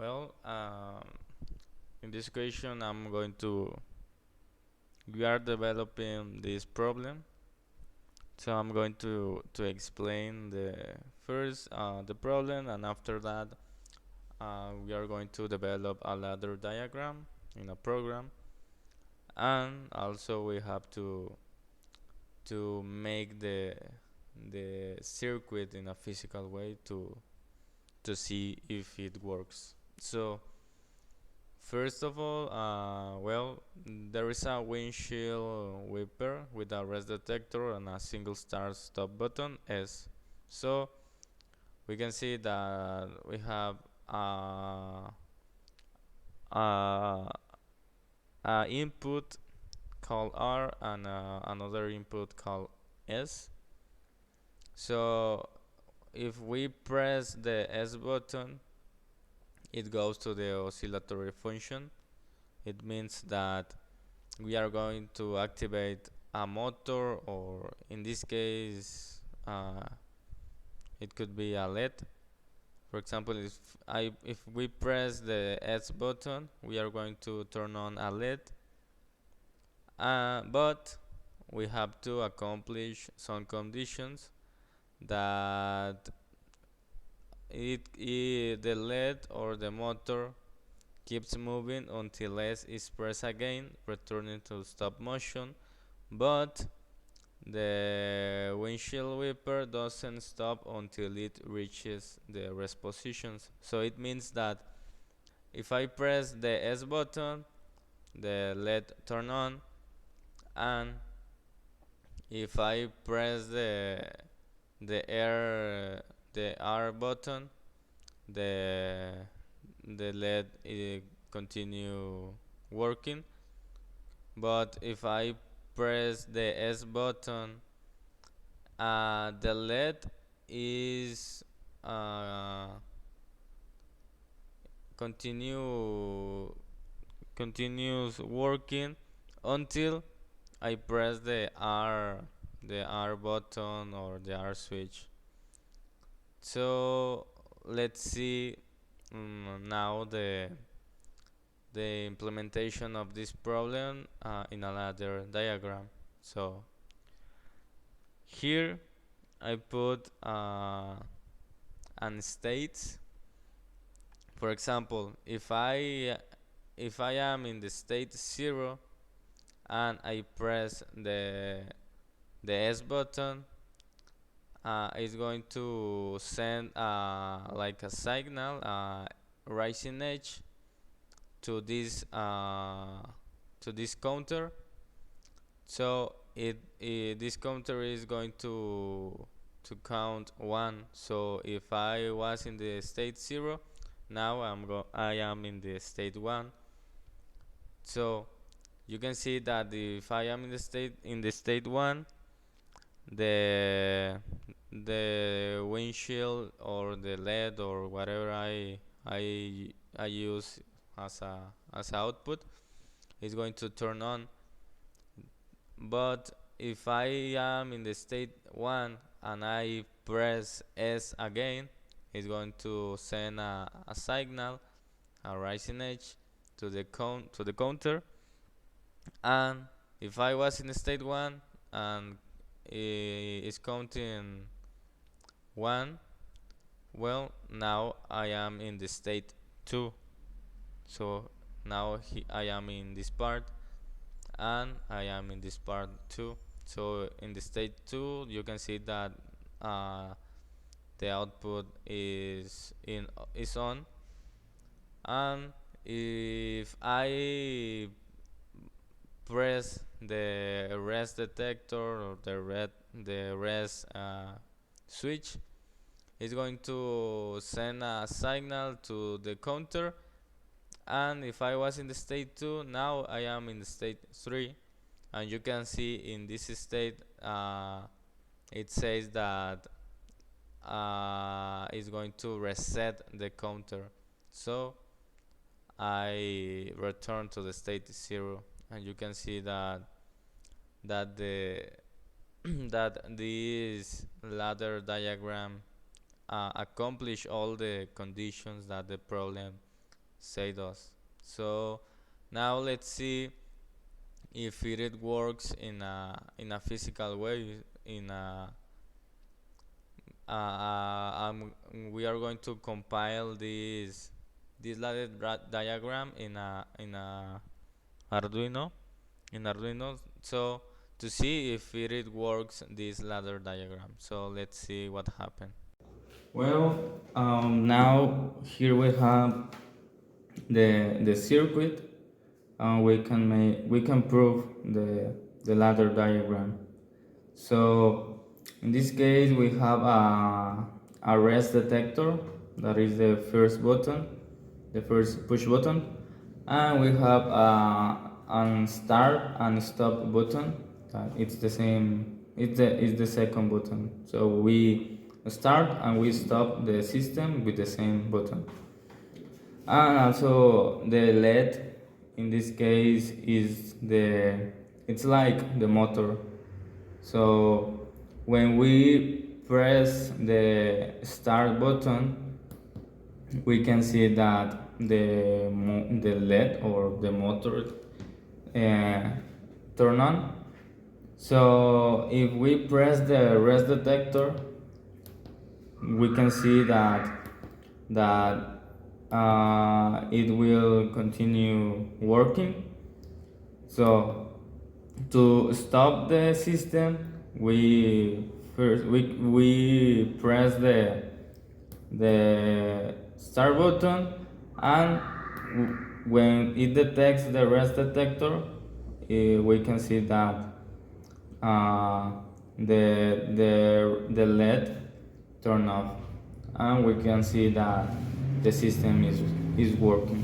Well, in this question, we are developing this problem. So I'm going to explain the problem, and after that, we are going to develop a ladder diagram in a program, and also we have to make the circuit in a physical way to see if it works. So first of all, there is a windshield wiper with a rest detector and a single start stop button S. So we can see that we have a, a input called R and another input called S. So if we press the S button, it goes to the oscillatory function. It means that we are going to activate a motor, or in this case it could be a LED. For example, if we press the S button, we are going to turn on a LED, but we have to accomplish some conditions that the LED or the motor keeps moving until S is pressed again, returning to stop motion, but the windshield wiper doesn't stop until it reaches the rest positions. So it means that if I press the S button, the LED turn on, and if I press the R the R button, the LED continue working. But if I press the S button, the LED is continue continues working until I press the R button or the R switch. So let's see now the implementation of this problem in another diagram. So here I put an state. For example, if I am in the state 0 and I press the S button, it's going to send like a signal, rising edge to this counter. So this counter is going to count 1. So if I was in the state 0, now I am in the state 1. So you can see that if I am in the state 1, the windshield or the LED or whatever I use as output is going to turn on. But if I am in the state 1 and I press S again, it's going to send a signal, a rising edge to the counter. And if I was in state 1 and it's counting 1, well, now I am in the state 2. So now I am in this part, and I am in this part too. So in the state 2, you can see that the output is on, and if I press the rest detector or the rest switch, it's going to send a signal to the counter. And if I was in the state 2, now I am in the state 3, and you can see in this state it says that it's going to reset the counter. So I return to the state 0, and you can see that the that this ladder diagram accomplish all the conditions that the problem say those. So now let's see if it works in a physical way. We are going to compile this ladder diagram in a Arduino in Arduino. So to see if it works this ladder diagram. So let's see what happened. Well, now here we have the circuit, and we can prove the ladder diagram. So in this case we have a rest detector, that is the first button, the first push button, and we have a start and stop button. It's the same. It's the second button. So we start and we stop the system with the same button. And also the LED in this case is it's like the motor. So when we press the start button, we can see that the LED or the motor turn on. So if we press the rest detector, we can see that it will continue working. So to stop the system, we press the start button, and when it detects the rest detector, we can see that the LED turn off, and we can see that the system is working.